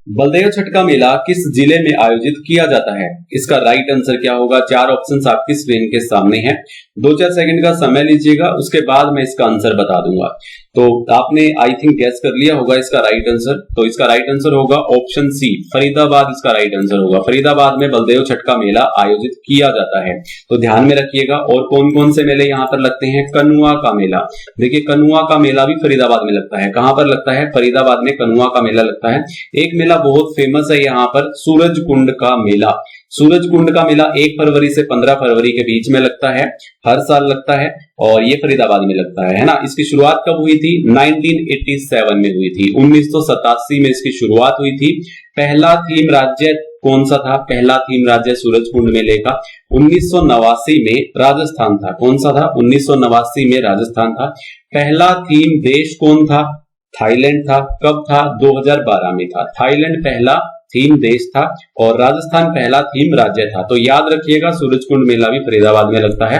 बलदेव छठ का मेला किस जिले में आयोजित किया जाता है? इसका राइट आंसर क्या होगा? चार ऑप्शंस आपकी स्क्रीन के सामने हैं। 2-4 सेकंड का समय लीजिएगा, उसके बाद मैं इसका आंसर बता दूंगा। तो आपने आई थिंक गैस कर लिया होगा इसका राइट आंसर। तो इसका राइट आंसर होगा ऑप्शन सी, फरीदाबाद इसका राइट आंसर होगा। फरीदाबाद में बलदेव छठ का मेला आयोजित किया जाता है। तो ध्यान में रखिएगा। और कौन कौन से मेले यहाँ पर लगते हैं? कनुआ का मेला। देखिए कनुआ का मेला भी फरीदाबाद में लगता है। कहां पर लगता है? फरीदाबाद में कनुआ का मेला लगता है। एक मेला बहुत फेमस है यहाँ पर, सूरज कुंड का मेला। सूरज कुंड का मेला 1 फरवरी से 15 फरवरी के बीच में लगता है, हर साल लगता है और ये फरीदाबाद में लगता है ना। इसकी शुरुआत कब हुई थी? 1987 में हुई थी। 1987 में इसकी शुरुआत हुई थी। पहला थीम राज्य कौन सा था? पहला थीम राज्य सूरज कुंड मेले का 1989 में राजस्थान था। कौन सा था? 1989 में राजस्थान था। पहला थीम देश कौन था? थाईलैंड था। कब था? 2012 में था। थाईलैंड पहला थीम देश था और राजस्थान पहला थीम राज्य था। तो याद रखिएगा सूरज कुंड मेला भी फरीदाबाद में लगता है।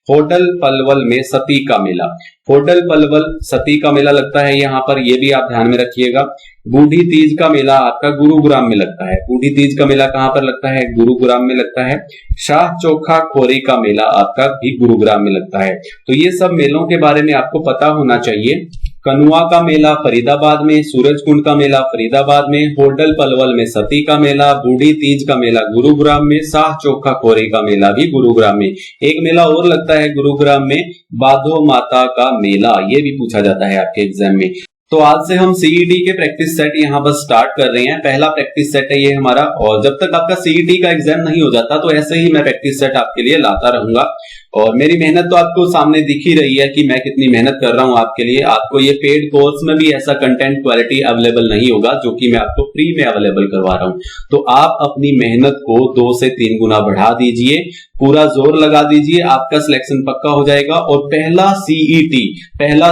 होटल पलवल में सती का मेला, होटल पलवल सती का मेला लगता है यहाँ पर, ये भी आप ध्यान में रखिएगा। बूढ़ी तीज का मेला आपका गुरुग्राम में लगता है। बूढ़ी तीज का मेला कहां पर लगता है? गुरुग्राम में लगता है। शाह चोखा खोरी का मेला आपका भी गुरुग्राम में लगता है। तो ये सब मेलों के बारे में आपको पता होना चाहिए। कनुआ का मेला फरीदाबाद में, सूरज कुंड का मेला फरीदाबाद में, होटल पलवल में सती का मेला, बूढ़ी तीज का मेला गुरुग्राम में, शाह चोखा खोरी का मेला भी गुरुग्राम में। एक मेला और लगता है गुरुग्राम में, बाधो माता का मेला, ये भी पूछा जाता है आपके एग्जाम में। तो आज से हम सीईटी के प्रैक्टिस सेट यहाँ पर स्टार्ट कर रहे हैं। पहला प्रैक्टिस सेट है ये हमारा, और जब तक आपका सीईटी का एग्जाम नहीं हो जाता तो ऐसे ही मैं प्रैक्टिस सेट आपके लिए लाता रहूंगा। और मेरी मेहनत तो आपको सामने दिख ही रही है कि मैं कितनी मेहनत कर रहा हूं आपके लिए। आपको ये पेड कोर्स में भी ऐसा कंटेंट क्वालिटी अवेलेबल नहीं होगा जो कि मैं आपको फ्री में अवेलेबल करवा रहा हूं। तो आप अपनी मेहनत को 2 से 3 गुना बढ़ा दीजिए, पूरा जोर लगा दीजिए, आपका सिलेक्शन पक्का हो जाएगा। और पहला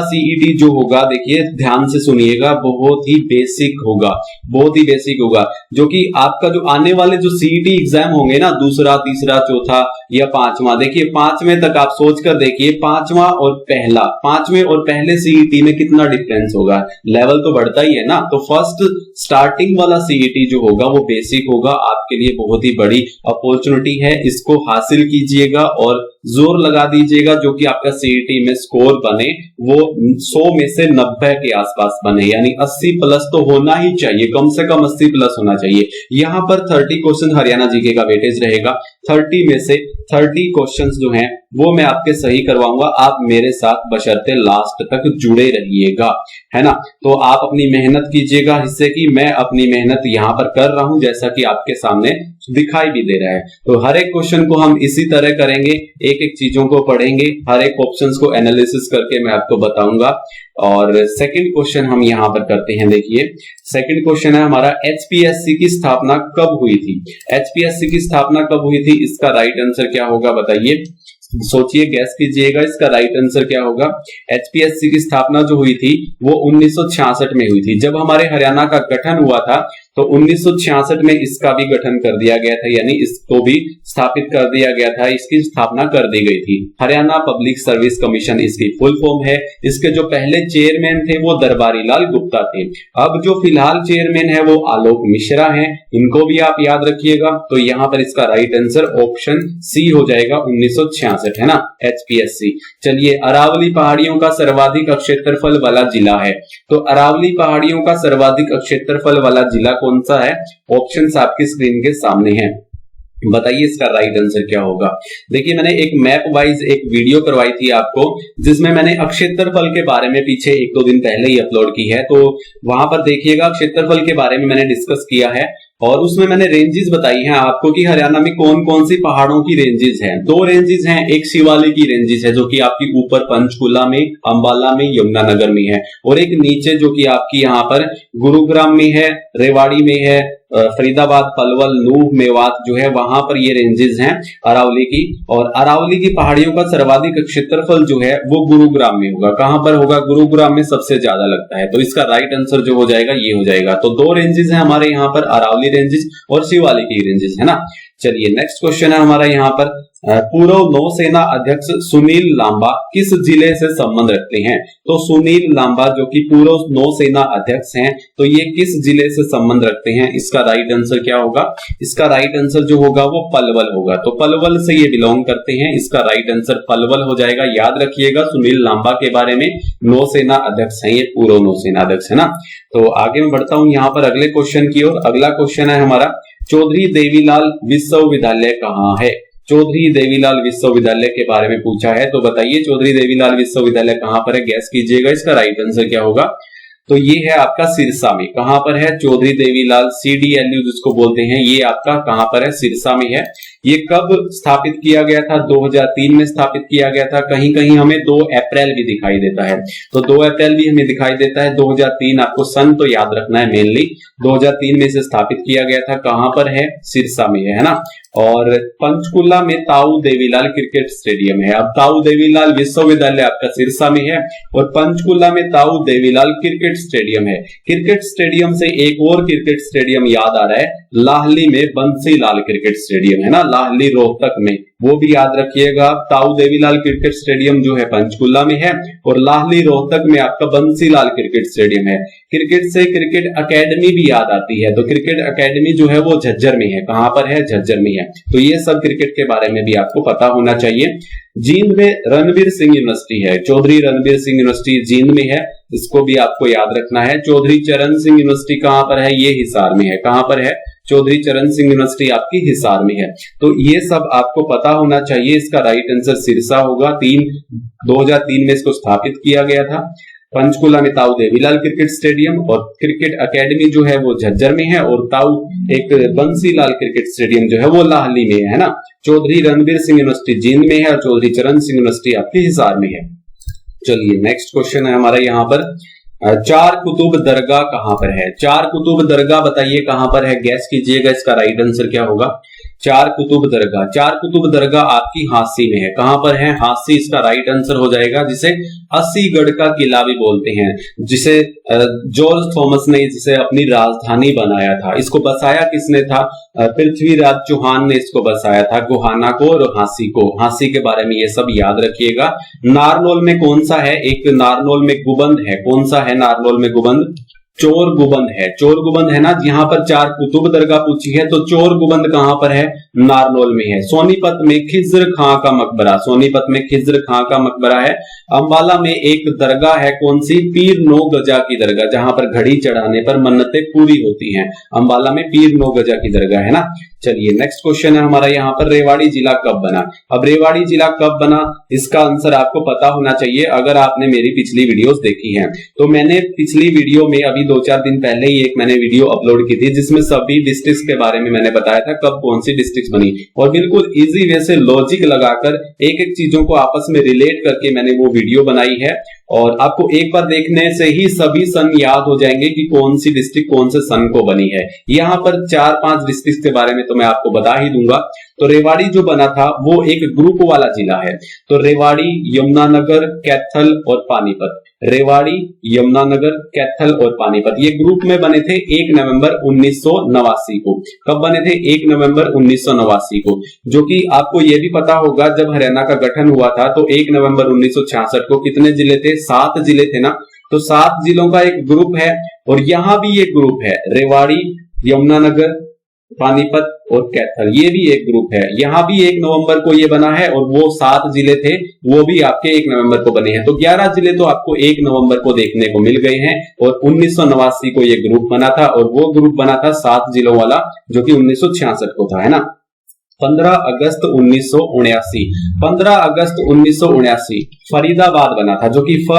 सीईटी जो होगा, देखिए ध्यान से सुनिएगा, बहुत ही बेसिक होगा, बहुत ही बेसिक होगा। जो कि आपका जो आने वाले जो सीईटी एग्जाम होंगे ना, दूसरा, तीसरा, चौथा या 5वां, देखिए 5वें तक आप सोच कर देखिए, 5वां और पहला, 5वें और पहले सीईटी में कितना डिफरेंस होगा। लेवल तो बढ़ता ही है ना। तो फर्स्ट स्टार्टिंग वाला सीईटी जो होगा वो बेसिक होगा। आपके लिए बहुत ही बड़ी अपॉर्चुनिटी है, इसको हासिल कीजिएगा और जोर लगा दीजिएगा। जो कि आपका सीईटी में स्कोर बने वो 100 में से 90 के आसपास बने, यानी 80 प्लस तो होना ही चाहिए, कम से कम 80 प्लस होना चाहिए। यहां पर 30 क्वेश्चन हरियाणा जीके का वेटेज रहेगा। 30 में से 30 क्वेश्चंस जो हैं वो मैं आपके सही करवाऊंगा। आप मेरे साथ बशर्ते लास्ट तक जुड़े रहिएगा, है ना। तो आप अपनी मेहनत कीजिएगा, जिससे कि मैं अपनी मेहनत यहां पर कर रहा हूं जैसा कि आपके सामने दिखाई भी दे रहा है। तो हर एक क्वेश्चन को हम इसी तरह करेंगे, एक एक चीजों को पढ़ेंगे, हर एक ऑप्शंस को एनालिसिस करके मैं आपको बताऊंगा। और सेकंड क्वेश्चन हम यहां पर करते हैं। देखिए सेकंड क्वेश्चन है हमारा, एचपीएससी की स्थापना कब हुई थी? एचपीएससी की स्थापना कब हुई थी? इसका राइट आंसर क्या होगा बताइए, सोचिए, गैस कीजिएगा, इसका राइट आंसर क्या होगा। एचपीएससी की स्थापना जो हुई थी वो 1966 में हुई थी। जब हमारे हरियाणा का गठन हुआ था तो 1966 में इसका भी गठन कर दिया गया था, यानी इसको भी स्थापित कर दिया गया था, इसकी स्थापना कर दी गई थी। हरियाणा पब्लिक सर्विस कमीशन इसकी फुल फॉर्म है। इसके जो पहले चेयरमैन थे वो दरबारी लाल गुप्ता थे। अब जो फिलहाल चेयरमैन है वो आलोक मिश्रा हैं, इनको भी आप याद रखिएगा। तो यहां पर इसका राइट आंसर ऑप्शन सी हो जाएगा, 1966, है ना, एचपीएससी। चलिए, अरावली पहाड़ियों का सर्वाधिक क्षेत्रफल वाला जिला है। तो अरावली पहाड़ियों का सर्वाधिक क्षेत्रफल वाला जिला कौन सा है? ऑप्शंस आपकी स्क्रीन के सामने हैं, बताइए इसका राइट आंसर क्या होगा। देखिए मैंने एक मैप वाइज एक वीडियो करवाई थी आपको, जिसमें मैंने क्षेत्रफल के बारे में पीछे 1-2 दिन पहले ही अपलोड की है। तो वहां पर देखिएगा, क्षेत्रफल के बारे में मैंने डिस्कस किया है और उसमें मैंने रेंजेस बताई हैं आपको कि हरियाणा में कौन कौन सी पहाड़ों की रेंजेस हैं। 2 रेंजेस हैं, एक शिवालिक की रेंजेस है जो कि आपकी ऊपर पंचकुला में, अंबाला में, यमुनानगर में है, और एक नीचे जो कि आपकी यहाँ पर गुरुग्राम में है, रेवाड़ी में है, फरीदाबाद, पलवल, नूह, मेवात जो है वहां पर ये रेंजेस हैं अरावली की। और अरावली की पहाड़ियों का सर्वाधिक क्षेत्रफल जो है वो गुरुग्राम में होगा। कहां पर होगा? गुरुग्राम में सबसे ज्यादा लगता है। तो इसका राइट आंसर जो हो जाएगा ये हो जाएगा। तो 2 रेंजेस हैं हमारे यहाँ पर, अरावली रेंजेस और शिवालिक की रेंजेस, है ना। चलिए नेक्स्ट क्वेश्चन है हमारा यहाँ पर, पूर्व नौसेना अध्यक्ष सुनील लांबा किस जिले से संबंध रखते हैं? तो सुनील लांबा जो कि पूर्व नौसेना अध्यक्ष हैं, तो ये किस जिले से संबंध रखते हैं? इसका राइट आंसर क्या होगा? इसका राइट आंसर जो होगा वो पलवल होगा। तो पलवल से ये बिलोंग करते हैं, इसका राइट आंसर पलवल हो जाएगा। याद रखिएगा सुनील लांबा के बारे में, नौसेना अध्यक्ष हैं ये, पूर्व नौसेना अध्यक्ष है ना। तो आगे मैं बढ़ता हूं यहां पर अगले क्वेश्चन की ओर। अगला क्वेश्चन है हमारा, चौधरी देवीलाल विश्वविद्यालय कहां है? चौधरी देवीलाल विश्वविद्यालय के बारे में पूछा है, तो बताइए चौधरी देवीलाल विश्वविद्यालय कहां पर है? गैस कीजिएगा, इसका राइट आंसर क्या होगा? तो ये है आपका सिरसा में। कहां पर है? चौधरी देवीलाल CDLU जिसको बोलते हैं, ये आपका कहां पर है? सिरसा में है। ये कब स्थापित किया गया था? 2003 में स्थापित किया गया था। कहीं कहीं हमें 2 अप्रैल भी दिखाई देता है, तो 2 अप्रैल भी हमें दिखाई देता है। 2003 आपको सन तो याद रखना है, मेनली 2003 में से स्थापित किया गया था। कहां पर है? सिरसा में है ना। और पंचकुला में ताऊ देवीलाल क्रिकेट स्टेडियम है। अब ताऊ देवीलाल विश्वविद्यालय आपका सिरसा में है और पंचकुला में ताऊ देवीलाल क्रिकेट स्टेडियम है। क्रिकेट स्टेडियम से एक और क्रिकेट स्टेडियम याद आ रहा है, लाहली में बंसीलाल क्रिकेट स्टेडियम है ना, लाहली रोहतक में, वो भी याद रखिएगा। ताऊ देवीलाल क्रिकेट स्टेडियम जो है पंचकुला में है और लाहली रोहतक में आपका बंसीलाल क्रिकेट स्टेडियम है। क्रिकेट से क्रिकेट एकेडमी भी याद आती है, तो क्रिकेट एकेडमी जो है वो झज्जर में है। कहां पर है? झज्जर में है। तो ये सब क्रिकेट के बारे में भी आपको पता होना चाहिए। जींद में रणवीर सिंह यूनिवर्सिटी है, चौधरी रणवीर सिंह यूनिवर्सिटी जींद में है, इसको भी आपको याद रखना है। चौधरी चरण सिंह यूनिवर्सिटी कहां पर है? ये हिसार में है। कहां पर है? चौधरी चरण सिंह यूनिवर्सिटी आपकी हिसार में है। तो ये सब आपको पता होना चाहिए। इसका राइट आंसर सिरसा होगा। 2003 में इसको स्थापित किया गया था। पंचकुला में ताऊ देवीलाल क्रिकेट स्टेडियम और क्रिकेट एकेडमी जो है वो झज्जर में है और ताऊ एक बंसीलाल क्रिकेट स्टेडियम जो है वो लाहली में है ना। चौधरी रणवीर सिंह यूनिवर्सिटी जींद में है और चौधरी चरण सिंह यूनिवर्सिटी आपकी हिसार में है। चलिए नेक्स्ट क्वेश्चन है हमारा यहाँ पर, चार कुतुब दरगाह कहां पर है? चार कुतुब दरगाह बताइए कहां पर है? गैस कीजिएगा, इसका राइट आंसर क्या होगा? चार कुतुब दरगाह, चार कुतुब दरगाह आपकी हांसी में है। कहां पर है? हांसी इसका राइट आंसर हो जाएगा, जिसे अस्सीगढ़ का किला भी बोलते हैं, जिसे जॉर्ज थॉमस ने जिसे अपनी राजधानी बनाया था। इसको बसाया किसने था? पृथ्वीराज चौहान ने इसको बसाया था, गोहाना को और हांसी को। हांसी के बारे में ये सब याद रखिएगा। नारनौल में कौन सा है? एक नारनौल में गुबंद है। कौन सा है नारनौल में गुबंद? चोर गुबंद है। चोर गुबंद है ना। यहाँ पर चार कुतुब दरगाह पूछी है, तो चोर गुबंद कहां पर है? नारनौल में है। सोनीपत में खिज्र खां का मकबरा, सोनीपत में खिज्र खां का मकबरा है। अंबाला में एक दरगाह है, कौन सी? पीर नो गजा की दरगाह, जहां पर घड़ी चढ़ाने पर मन्नतें पूरी होती हैं। अंबाला में पीर नो गजा की दरगाह है ना। चलिए नेक्स्ट क्वेश्चन है हमारा यहाँ पर, रेवाड़ी जिला कब बना? अब रेवाड़ी जिला कब बना, इसका आंसर आपको पता होना चाहिए अगर आपने मेरी पिछली वीडियोस देखी हैं। तो मैंने पिछली वीडियो में अभी 2-4 दिन पहले ही एक मैंने वीडियो अपलोड की थी, जिसमें सभी डिस्ट्रिक्ट्स के बारे में मैंने बताया था, कब कौन सी डिस्ट्रिक्ट बनी, और बिल्कुल इजी वे से लॉजिक लगाकर एक एक चीजों को आपस में रिलेट करके मैंने वो वीडियो बनाई है। और आपको एक बार देखने से ही सभी सन याद हो जाएंगे कि कौन सी डिस्ट्रिक्ट कौन से सन को बनी है। यहाँ पर 4-5 डिस्ट्रिक्ट के बारे में तो मैं आपको बता ही दूंगा। तो रेवाड़ी जो बना था वो एक ग्रुप वाला जिला है। तो रेवाड़ी, यमुनानगर, कैथल और पानीपत, रेवाड़ी, यमुनानगर, कैथल और पानीपत ये ग्रुप में बने थे 1 नवंबर 1989 को। कब बने थे? 1 नवंबर 1989 को। जो कि आपको यह भी पता होगा, जब हरियाणा का गठन हुआ था तो 1 नवंबर 1966 को कितने जिले थे? 7 जिले थे ना। तो 7 जिलों का एक ग्रुप है और यहां भी एक ग्रुप है, रेवाड़ी, यमुनानगर, पानीपत और कैथल, ये भी एक ग्रुप है। यहां भी 1 नवंबर को ये बना है और वो 7 जिले थे वो भी आपके 1 नवंबर को बने हैं। तो 11 जिले तो आपको 1 नवंबर को देखने को मिल गए हैं और 1989 को ये ग्रुप बना था और वो ग्रुप बना था 7 जिलों वाला, जो कि 1966 को था, है ना। 15 अगस्त 1979, 15 अगस्त 1979 फरीदाबाद बना था, जो कि फ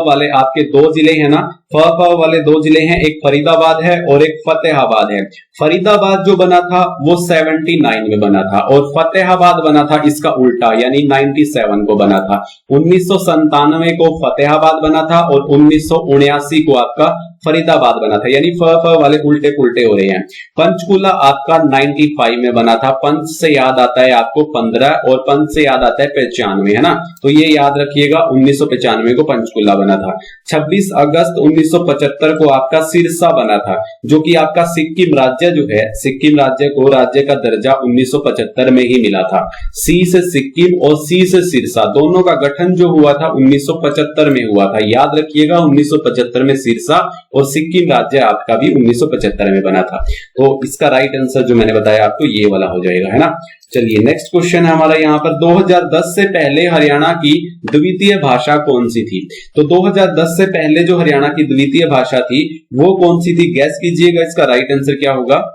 वाले आपके 2 जिले हैं ना, फ वाले 2 जिले हैं, एक फरीदाबाद है और एक फतेहाबाद है। फरीदाबाद जो बना था वो 79 में बना था और फतेहाबाद बना था इसका उल्टा, यानी 97 को बना था। 1997 को फतेहाबाद बना था और 1979 को आपका फरीदाबाद बना था, यानी फ वाले उल्टे पुल्टे हो रहे हैं। पंचकुला आपका 95 में बना था। पंच से याद आता है आपको 15 और पंच से याद आता है 95, है ना, तो ये याद रखिएगा 1995 को पंचकुला बना था। 26 अगस्त 1975 को आपका सिरसा बना था, जो कि आपका सिक्किम राज्य जो है, सिक्किम राज्य को राज्य का दर्जा 1975 में ही मिला था। सी से सिक्किम और सी से सिरसा दोनों का गठन जो हुआ था 1975 में हुआ था, याद रखिएगा 1975 में सिरसा और सिक्किम राज्य आपका भी 1975 में बना था। तो इसका राइट आंसर जो मैंने बताया आपको ये वाला हो जाएगा, है ना। चलिए नेक्स्ट क्वेश्चन है हमारा यहाँ पर, 2010 से पहले हरियाणा की द्वितीय भाषा कौन सी थी? तो 2010 से पहले जो हरियाणा की द्वितीय भाषा थी वो कौन सी थी? गैस कीजिएगा इसका राइट आंसर क्या होगा।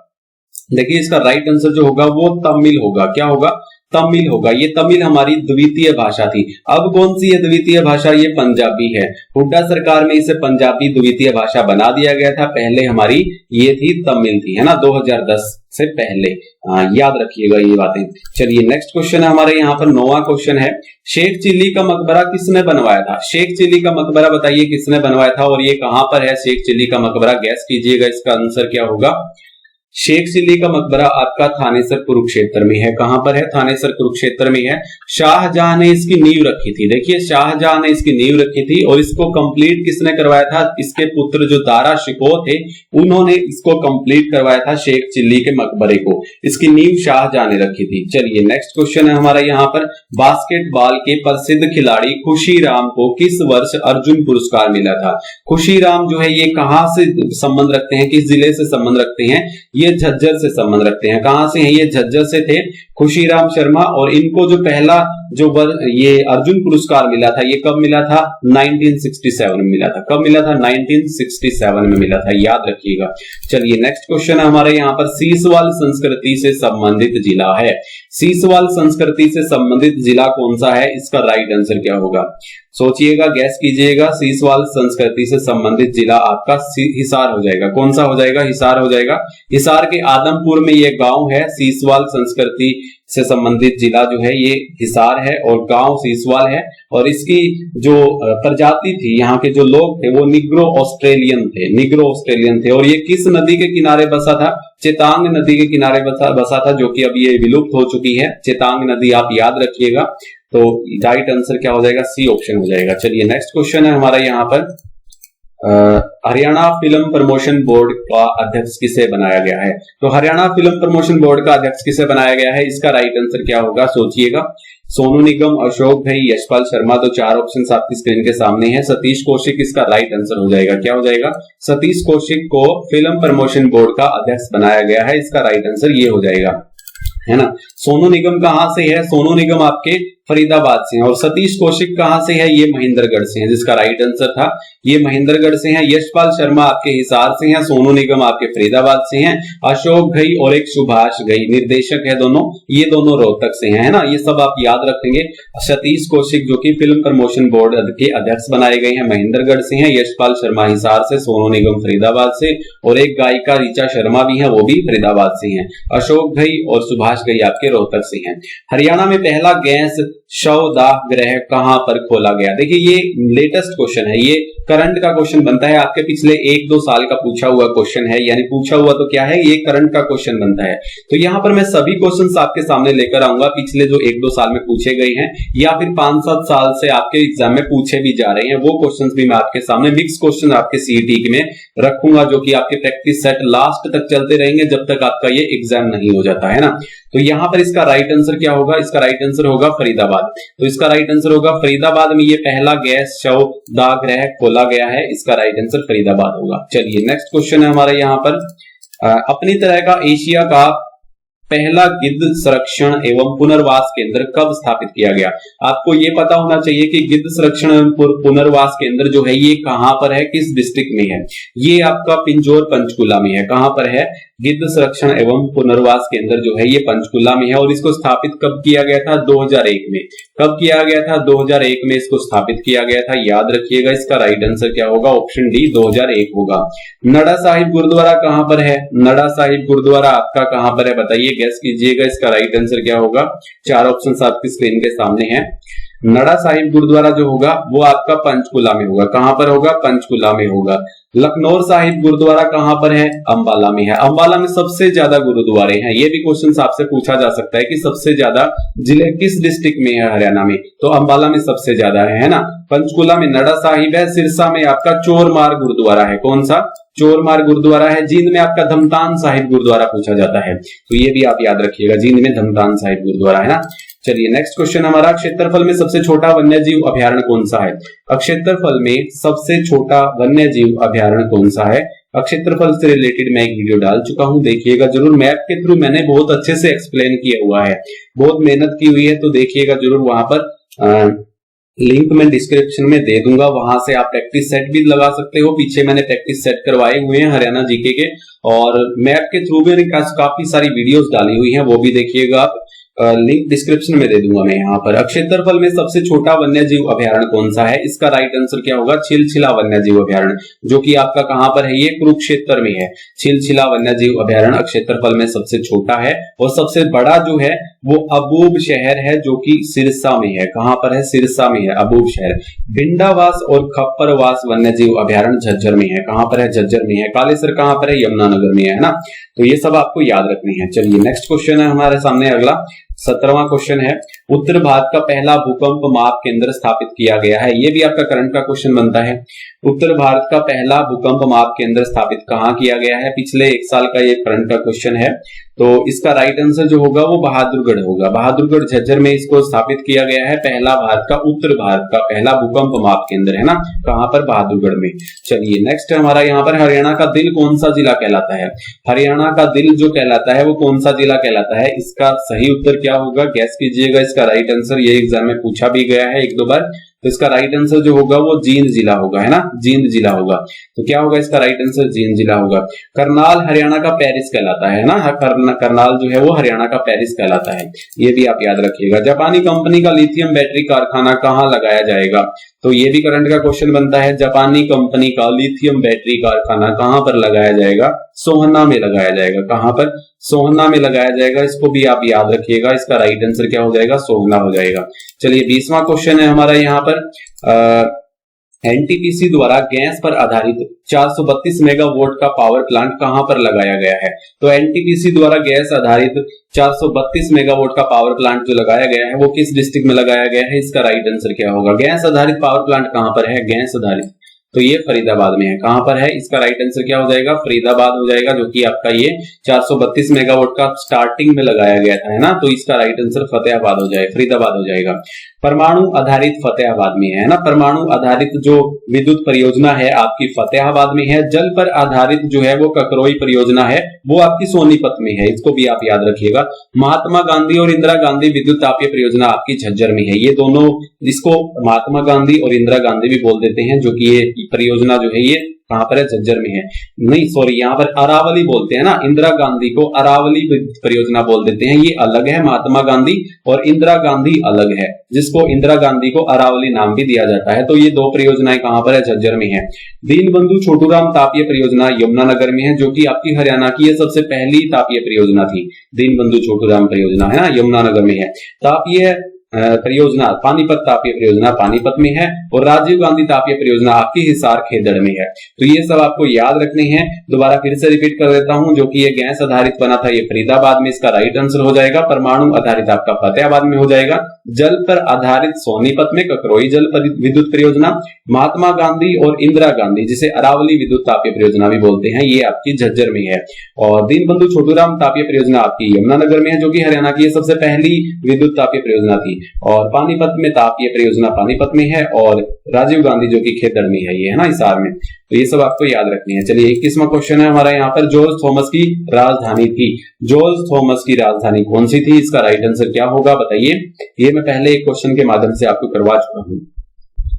देखिए इसका राइट आंसर जो होगा वो तमिल होगा। क्या होगा? तमिल होगा। ये तमिल हमारी द्वितीय भाषा थी। अब कौन सी है द्वितीय भाषा? ये पंजाबी है। हुड्डा सरकार में इसे पंजाबी द्वितीय भाषा बना दिया गया था, पहले हमारी ये थी तमिल थी, है ना, 2010 से पहले। याद रखिएगा ये बातें। चलिए नेक्स्ट क्वेश्चन है हमारे यहाँ पर, 9वां क्वेश्चन है, शेख चिल्ली का मकबरा किसने बनवाया था? शेख चिल्ली का मकबरा बताइए किसने बनवाया था और ये कहां पर है शेख चिल्ली का मकबरा? गैस कीजिएगा इसका आंसर क्या होगा। शेख चिल्ली का मकबरा आपका थानेसर कुरुक्षेत्र में है। कहां पर है? थानेसर कुरुक्षेत्र में है। शाहजहां ने इसकी नींव रखी थी। देखिए शाहजहां ने इसकी नींव रखी थी और इसको कंप्लीट किसने करवाया था? इसके पुत्र जो दारा शिकोह थे उन्होंने इसको कंप्लीट करवाया था शेख चिल्ली के मकबरे को। इसकी नींव शाहजहां ने रखी थी। चलिए नेक्स्ट क्वेश्चन है हमारा यहाँ पर, बास्केटबॉल के प्रसिद्ध खिलाड़ी खुशीराम को किस वर्ष अर्जुन पुरस्कार मिला था? खुशीराम जो है ये कहां से संबंध रखते हैं, किस जिले से संबंध रखते हैं? ये झज्जर से संबंध रखते हैं। कहां से हैं? ये झज्जर से थे खुशीराम शर्मा। और इनको जो पहला जो ये अर्जुन पुरस्कार मिला था ये कब मिला था? 1967 में मिला था। कब मिला था? 1967 में मिला था, याद रखिएगा। चलिए नेक्स्ट क्वेश्चन है हमारे यहाँ पर, सीसवाल संस्कृति से संबंधित जिला है। सीसवाल संस्कृति से संबंधित जिला कौन सा है? इसका राइट आंसर क्या होगा? सोचिएगा, गैस कीजिएगा। सीसवाल संस्कृति से संबंधित जिला आपका हिसार हो जाएगा। कौन सा हो जाएगा? हिसार हो जाएगा। हिसार के आदमपुर में ये गांव है। सीसवाल संस्कृति से संबंधित जिला जो है ये हिसार है और गांव सीसवाल है। और इसकी जो प्रजाति थी, यहाँ के जो लोग थे वो निग्रो ऑस्ट्रेलियन थे, निग्रो ऑस्ट्रेलियन थे। और ये किस नदी के किनारे बसा था? चेतांग नदी के किनारे बसा था, जो कि अभी ये विलुप्त हो चुकी है। चेतांग नदी आप याद रखिएगा। तो राइट आंसर क्या हो जाएगा? सी ऑप्शन हो जाएगा। चलिए नेक्स्ट क्वेश्चन है हमारा यहाँ पर, हरियाणा फिल्म प्रमोशन बोर्ड का अध्यक्ष किसे बनाया गया है? तो हरियाणा फिल्म प्रमोशन बोर्ड का अध्यक्ष किसे बनाया गया है? इसका राइट आंसर क्या होगा? सोचिएगा। सोनू निगम, अशोक भाई, यशपाल शर्मा। तो 4 ऑप्शन आपकी स्क्रीन के सामने है। सतीश कौशिक इसका राइट आंसर हो जाएगा। क्या हो जाएगा? सतीश कौशिक को फिल्म प्रमोशन बोर्ड का अध्यक्ष बनाया गया है। इसका राइट आंसर ये हो जाएगा, है ना। सोनू निगम कहां से है? सोनू निगम आपके फरीदाबाद से हैं। और सतीश कौशिक कहां से है? ये महेंद्रगढ़ से हैं, जिसका राइट आंसर था ये महेंद्रगढ़ से हैं। यशपाल शर्मा आपके हिसार से हैं। सोनू निगम आपके फरीदाबाद से हैं। अशोक घई और एक सुभाष घई निर्देशक है दोनों, ये दोनों रोहतक से हैं, है ना। ये सब आप याद रखेंगे। सतीश कौशिक जो कि फिल्म प्रमोशन बोर्ड के अध्यक्ष बनाए गए हैं महेंद्रगढ़ से हैं। यशपाल शर्मा हिसार से, सोनू निगम फरीदाबाद से और एक गायिका ऋचा शर्मा भी है, वो भी फरीदाबाद से हैं। अशोक घई और सुभाष घई आपके रोहतक से हैं। हरियाणा में पहला गैस शवदाह गृह कहां पर खोला गया? देखिए ये लेटेस्ट क्वेश्चन है, ये करंट का क्वेश्चन बनता है, आपके पिछले 1-2 साल का पूछा हुआ क्वेश्चन है। यानी पूछा हुआ तो क्या है, ये करंट का क्वेश्चन बनता है। तो यहां पर मैं सभी क्वेश्चंस आपके सामने लेकर आऊंगा, पिछले जो 1-2 साल में पूछे गए हैं या फिर 5-7 साल से आपके एग्जाम में पूछे भी जा रहे हैं, वो क्वेश्चंस भी मैं आपके सामने मिक्स क्वेश्चन आपके सीईटी में रखूंगा, जो कि आपके प्रैक्टिस सेट लास्ट तक चलते रहेंगे जब तक आपका ये एग्जाम नहीं हो जाता, है ना। तो यहां पर इसका राइट आंसर क्या होगा? इसका राइट आंसर होगा फरीदाबाद। तो इसका राइट आंसर होगा फरीदाबाद में ये पहला गैस शवदाह गृह खोला गया है। इसका राइट आंसर फरीदाबाद होगा। चलिए नेक्स्ट क्वेश्चन है हमारे यहाँ पर, अपनी तरह का एशिया का पहला गिद्ध संरक्षण एवं पुनर्वास केंद्र कब स्थापित किया गया? आपको ये पता होना चाहिए कि गिद्ध संरक्षण एवं पुनर्वास केंद्र जो है ये कहां पर है, किस डिस्ट्रिक्ट में है? ये आपका पिंजौर पंचकुला में है। कहां पर है? गिद्ध संरक्षण एवं पुनर्वास केंद्र जो है ये पंचकुला में है। और इसको स्थापित कब किया गया था? 2001 में। कब किया गया था? 2001 में इसको स्थापित किया गया था। याद रखिएगा, इसका राइट आंसर क्या होगा? ऑप्शन डी 2001 होगा। नड़ा साहिब गुरुद्वारा कहां पर है? नड़ा साहिब गुरुद्वारा आपका कहां पर है बताइए, गैस कीजिएगा। इसका राइट आंसर क्या होगा? 4 ऑप्शन आपकी स्क्रीन के सामने है। नड़ा साहिब गुरुद्वारा जो होगा वो आपका पंचकुला में होगा। कहां पर होगा? पंचकुला में होगा। लखनौर साहिब गुरुद्वारा कहां पर है? अंबाला में है। अंबाला में सबसे ज्यादा गुरुद्वारे हैं। ये भी क्वेश्चन आपसे पूछा जा सकता है कि सबसे ज्यादा जिले किस डिस्ट्रिक्ट में है हरियाणा में, तो अंबाला में सबसे ज्यादा है ना। पंचकुला में नड़ा साहिब है। सिरसा में आपका चोरमार गुरुद्वारा है। कौन सा? चोरमार गुरुद्वारा है। जींद में आपका धमतान साहिब गुरुद्वारा पूछा जाता है, तो ये भी आप याद रखिएगा, जींद में धमतान साहिब गुरुद्वारा है ना। चलिए नेक्स्ट क्वेश्चन हमारा, क्षेत्रफल में सबसे छोटा वन्य जीव अभ्यारण्य कौन सा है? क्षेत्रफल में सबसे छोटा वन्य जीव अभ्यारण्य कौन सा है? क्षेत्रफल से रिलेटेड मैं एक वीडियो डाल चुका हूं, देखिएगा जरूर। मैप के थ्रू मैंने बहुत अच्छे से एक्सप्लेन किया हुआ है, बहुत मेहनत की हुई है, तो देखिएगा जरूर। वहां पर लिंक मैं डिस्क्रिप्शन में दे दूंगा, वहां से आप प्रैक्टिस सेट भी लगा सकते हो। पीछे मैंने प्रैक्टिस सेट करवाए हुए हैं हरियाणा जीके के, और मैप के थ्रू भी काफी सारी वीडियोस डाली हुई हैं, वो भी देखिएगा आप। लिंक डिस्क्रिप्शन में दे दूंगा मैं यहाँ पर। क्षेत्रफल में सबसे छोटा वन्य जीव अभ्यारण्य कौन सा है? इसका राइट आंसर क्या होगा? छिलछिला वन्य जीव अभ्यारण्य, जो कि आपका कहां पर है? ये कुरुक्षेत्र में है। छिलछिला वन्य जीव अभ्यारण्य क्षेत्रफल में सबसे छोटा है, और सबसे बड़ा जो है वो अबूब शहर है, जो कि सिरसा में है। कहां पर है? सिरसा में है अबूब शहर। भिंडावास और खप्परवास वन्य जीव अभ्यारण्य झज्जर में है। कहां पर है? झज्जर में है। कालेसर कहां पर है? यमुनानगर में है ना। तो ये सब आपको याद रखने हैं। चलिए नेक्स्ट क्वेश्चन है हमारे सामने अगला, 17वां क्वेश्चन है, उत्तर भारत का पहला भूकंप माप केंद्र स्थापित किया गया है। ये भी आपका करंट का क्वेश्चन बनता है। उत्तर भारत का पहला भूकंप माप केंद्र स्थापित कहां किया गया है? पिछले 1 साल का ये करंट का क्वेश्चन है, तो इसका राइट आंसर जो होगा वो बहादुरगढ़ होगा। बहादुरगढ़ झज्जर में इसको स्थापित किया गया है। पहला भारत का, उत्तर भारत का पहला भूकंप माप केंद्र है ना, कहां पर? बहादुरगढ़ में। चलिए नेक्स्ट हमारा यहाँ पर, हरियाणा का दिल कौन सा जिला कहलाता है? हरियाणा का दिल जो कहलाता है वो कौन सा जिला कहलाता है? इसका सही उत्तर क्या होगा? गैस कीजिएगा इसका राइट आंसर। ये एग्जाम में पूछा भी गया है 1-2 बार, तो इसका राइट आंसर जो होगा वो जींद जिला होगा, है ना। जींद जिला होगा। तो क्या होगा इसका राइट आंसर? जींद जिला होगा। करनाल हरियाणा का पेरिस कहलाता है ना। करनाल जो है वो हरियाणा का पेरिस कहलाता है, ये भी आप याद रखिएगा। जापानी कंपनी का लिथियम बैटरी कारखाना कहां लगाया जाएगा? तो ये भी करंट का क्वेश्चन बनता है। जापानी कंपनी का लिथियम बैटरी कारखाना कहां पर लगाया जाएगा? सोहना में लगाया जाएगा। कहां पर? सोहना में लगाया जाएगा। इसको भी आप याद रखिएगा, इसका राइट आंसर क्या हो जाएगा? सोहना हो जाएगा। चलिए 20वां क्वेश्चन है हमारा यहाँ पर, एनटीपीसी द्वारा गैस पर आधारित 432 मेगावाट का पावर प्लांट कहां पर लगाया गया है? तो एनटीपीसी द्वारा गैस आधारित 432 मेगावाट का पावर प्लांट जो लगाया गया है वो किस डिस्ट्रिक्ट में लगाया गया है? इसका राइट आंसर क्या होगा? गैस आधारित पावर प्लांट कहां पर है? गैस आधारित, तो ये फरीदाबाद में है। कहां पर है? इसका राइट आंसर क्या हो जाएगा? फरीदाबाद हो जाएगा, जो कि आपका ये 432 मेगावाट का स्टार्टिंग में लगाया गया था, है ना। तो इसका राइट आंसर फतेहाबाद हो जाएगा, फरीदाबाद हो जाएगा। परमाणु आधारित फतेहाबाद में है ना। परमाणु आधारित जो विद्युत परियोजना है आपकी फतेहाबाद में है। जल पर आधारित जो है वो ककरोई परियोजना है, वो आपकी सोनीपत में है। इसको भी आप याद रखिएगा। महात्मा गांधी और इंदिरा गांधी विद्युत तापीय परियोजना आपकी झज्जर में है। ये दोनों, इसको महात्मा गांधी और इंदिरा गांधी भी बोल देते हैं, जो कि ये परियोजना जो है ये कहां पर है? झज्जर में है। नहीं सॉरी, यहाँ पर अरावली बोलते हैं ना। इंदिरा गांधी को अरावली परियोजना बोल देते हैं, ये अलग है। महात्मा गांधी और इंदिरा गांधी अलग है, जिसको इंदिरा गांधी को अरावली नाम भी दिया जाता है। तो ये 2 परियोजनाएं कहां पर है? झज्जर में है। दीनबंधु छोटूराम तापीय परियोजना यमुनानगर में है, जो कि आपकी हरियाणा की ये सबसे पहली तापीय परियोजना थी। दीनबंधु छोटूराम परियोजना है ना, यमुनानगर में है। तापीय परियोजना पानीपत तापीय परियोजना पानीपत में है, और राजीव गांधी तापीय परियोजना आपकी हिसार खेदड़ में है। तो ये सब आपको याद रखने हैं। दोबारा फिर से रिपीट कर देता हूं, जो कि ये गैस आधारित बना था ये फरीदाबाद में, इसका राइट आंसर हो जाएगा। परमाणु आधारित आपका फतेहाबाद में हो जाएगा। जल पर आधारित सोनीपत में ककरोई जल विद्युत परियोजना। महात्मा गांधी और इंदिरा गांधी, जिसे अरावली विद्युत तापीय परियोजना भी बोलते हैं, ये आपकी झज्जर में है। और दीनबंधु छोटूराम तापीय परियोजना आपकी यमुनानगर में है, जो कि हरियाणा की सबसे पहली विद्युत तापीय परियोजना थी। और पानीपत में तापीय परियोजना पानीपत में है, और राजीव गांधी जो कि खेदड़ में है, ये है ना, हिसार में। तो ये सब आपको याद रखनी है। चलिए 21वां क्वेश्चन है हमारा यहाँ पर, जॉर्ज थॉमस की राजधानी थी। जॉर्ज थॉमस की राजधानी कौन सी थी? इसका राइट आंसर क्या होगा बताइए। ये मैं पहले एक क्वेश्चन के माध्यम से आपको करवा चुका हूं।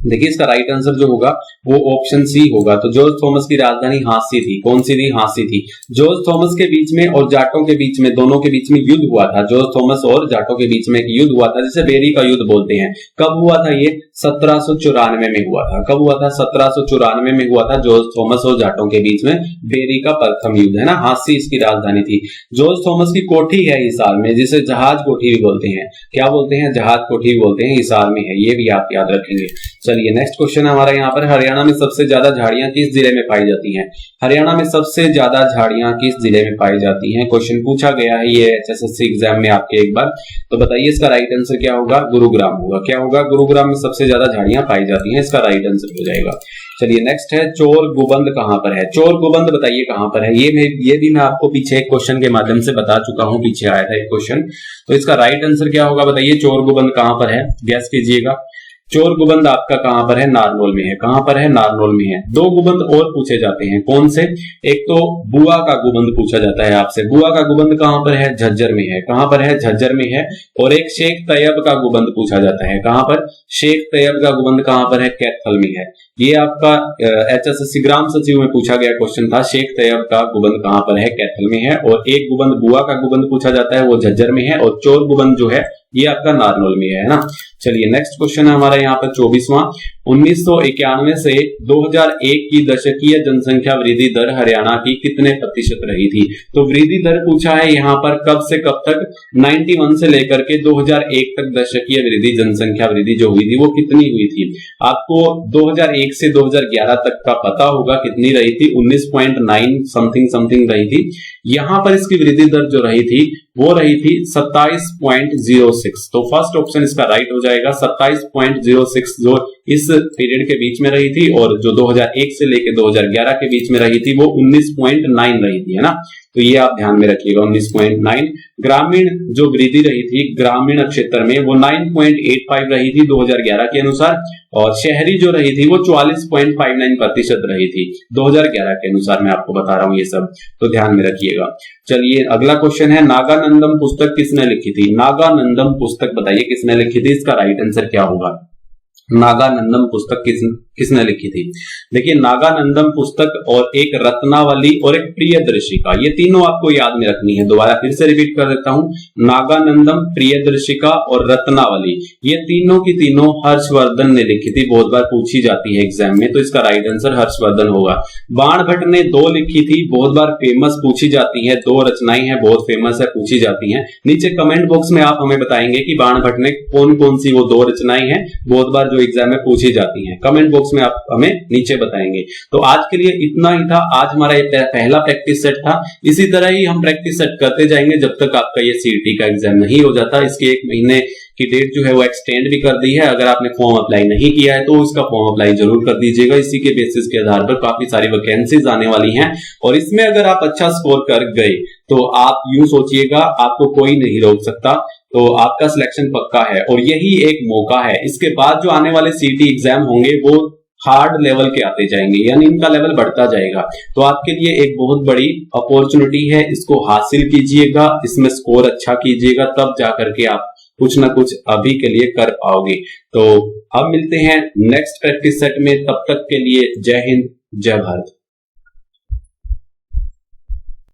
देखिए इसका राइट आंसर जो होगा वो ऑप्शन सी होगा। तो जॉर्ज थॉमस की राजधानी हांसी थी। कौन सी थी? हांसी थी। जॉर्ज थॉमस के बीच में और जाटों के बीच में, दोनों के बीच में युद्ध हुआ था। जॉर्ज थॉमस और जाटों के बीच में एक युद्ध हुआ था जिसे बेरी का युद्ध बोलते हैं। कब हुआ था ये? 1794 में हुआ था। कब हुआ था? 1794 में हुआ था। जॉर्ज थॉमस और जाटों के बीच में बेरी का प्रथम युद्ध, है ना। हांसी इसकी राजधानी थी। जॉर्ज थॉमस की कोठी है हिसार में, जिसे जहाज कोठी भी बोलते हैं। क्या बोलते हैं? जहाज कोठी भी बोलते हैं, हिसार में है। ये भी आप याद रखेंगे। चलिए नेक्स्ट क्वेश्चन हमारा यहाँ पर, हरियाणा में सबसे ज्यादा झाड़ियां किस जिले में पाई जाती हैं? हरियाणा में सबसे ज्यादा झाड़ियां किस जिले में पाई जाती हैं? क्वेश्चन पूछा गया है ये एचएसएससी एग्जाम में आपके एक बार। तो बताइए इसका राइट आंसर क्या होगा? गुरुग्राम होगा। क्या होगा? गुरुग्राम में सबसे ज्यादा झाड़ियां पाई जाती हैं, इसका राइट आंसर हो जाएगा। चलिए नेक्स्ट है, चोर गुबंद कहां पर है? चोर गुबंद बताइए कहां पर है? ये भी मैं आपको पीछे एक क्वेश्चन के माध्यम से बता चुका हूं, पीछे आया था एक क्वेश्चन। तो इसका राइट आंसर क्या होगा बताइए? चोर गुबंद कहां पर है? गैस कीजिएगा। चोर गुबंद आपका कहां पर है? नारनौल में है। कहां पर है? नारनौल में है। दो गुबंद और पूछे जाते हैं। कौन से? एक तो बुआ का गुबंद पूछा जाता है आपसे। बुआ का गुबंद कहां पर है? झज्जर में है। कहां पर है? झज्जर में है। और एक शेख तैयब का गुबंद पूछा जाता है। कहां पर? शेख तैयब का गुबंद कहां पर है? कैथल में है। ये आपका एचएसएससी ग्राम सचिव में पूछा गया क्वेश्चन था। शेख तैयब का गुबंद कहां पर है? कैथल में है। और एक गुबंद बुआ का गुबंद पूछा जाता है, वो झज्जर में है। और चोर गुबंद जो है ये आपका नारनौल में है ना। चलिए नेक्स्ट क्वेश्चन है हमारा यहाँ पर 24वां। 1991 से 2001 की दशकीय जनसंख्या वृद्धि दर हरियाणा की कितने प्रतिशत रही थी? तो वृद्धि दर पूछा है यहाँ पर कब से कब तक? 91 से लेकर के 2001 तक दशकीय वृद्धि, जनसंख्या वृद्धि जो हुई थी वो कितनी हुई थी? आपको 2001 से 2011 तक का पता होगा कितनी रही थी? 19.9 समथिंग रही थी। यहां पर इसकी वृद्धि दर जो रही थी वो रही थी 27.06। तो फर्स्ट ऑप्शन इसका राइट हो जाएगा। 27.06 जो इस पीरियड के बीच में रही थी, और जो 2001 से लेकर 2011 के बीच में रही थी वो 19.9 रही थी, है ना। तो ये आप ध्यान में रखिएगा 19.9। ग्रामीण जो वृद्धि रही थी ग्रामीण क्षेत्र में वो 9.85 रही थी 2011 के अनुसार, और शहरी जो रही थी वो 44.59% रही थी 2011 के अनुसार। मैं आपको बता रहा हूं ये सब, तो ध्यान में रखिएगा। चलिए अगला क्वेश्चन है, नागानंदम पुस्तक किसने लिखी थी? नागानंदम पुस्तक बताइए किसने लिखी थी? इसका राइट आंसर क्या होगा? नागानंदम पुस्तक किसने लिखी थी? देखिए नागानंदम पुस्तक और एक रत्नावली और एक प्रियदर्शिका, ये तीनों आपको याद में रखनी है। दोबारा फिर से रिपीट कर देता हूं, नागानंदम, प्रियदर्शिका और रत्नावली, ये तीनों की तीनों हर्षवर्धन ने लिखी थी। बहुत बार पूछी जाती है एग्जाम में, तो इसका राइट आंसर हर्षवर्धन होगा। बाणभट्ट ने 2 लिखी थी, बहुत बार फेमस पूछी जाती है, 2 रचनाएं हैं, बहुत फेमस है, पूछी जाती है। नीचे कमेंट बॉक्स में आप हमें बताएंगे कि बाणभट्ट ने कौन कौन सी वो 2 रचनाएं हैं, बहुत बार जो एग्जाम में पूछी जाती हैं। कमेंट बॉक्स में आप हमें नीचे बताएंगे। तो आज के लिए इतना ही था। आज हमारा ये पहला प्रैक्टिस सेट था। इसी तरह ही हम प्रैक्टिस सेट करते जाएंगे जब तक आपका ये सीईटी का एग्जाम नहीं हो जाता। इसके 1 महीने की डेट जो है वो एक्सटेंड भी कर दी है। अगर आपने फॉर्म अप्लाई नहीं किया है तो इसका फॉर्म अप्लाई जरूर कर दीजिएगा। इसी के बेसिस के आधार पर काफी सारी वैकेंसीज आने वाली हैं, और इसमें अगर आप अच्छा स्कोर कर गए तो आप यूं सोचिएगा आपको कोई नहीं रोक सकता, तो आपका सिलेक्शन पक्का है। और यही एक मौका है। इसके बाद जो आने वाले सीईटी एग्जाम होंगे वो हार्ड लेवल के आते जाएंगे, यानी इनका लेवल बढ़ता जाएगा। तो आपके लिए एक बहुत बड़ी अपॉर्चुनिटी है, इसको हासिल कीजिएगा, इसमें स्कोर अच्छा कीजिएगा, तब जाकर के आप कुछ ना कुछ अभी के लिए कर पाओगे। तो अब मिलते हैं नेक्स्ट प्रैक्टिस सेट में, तब तक के लिए जय हिंद, जय भारत।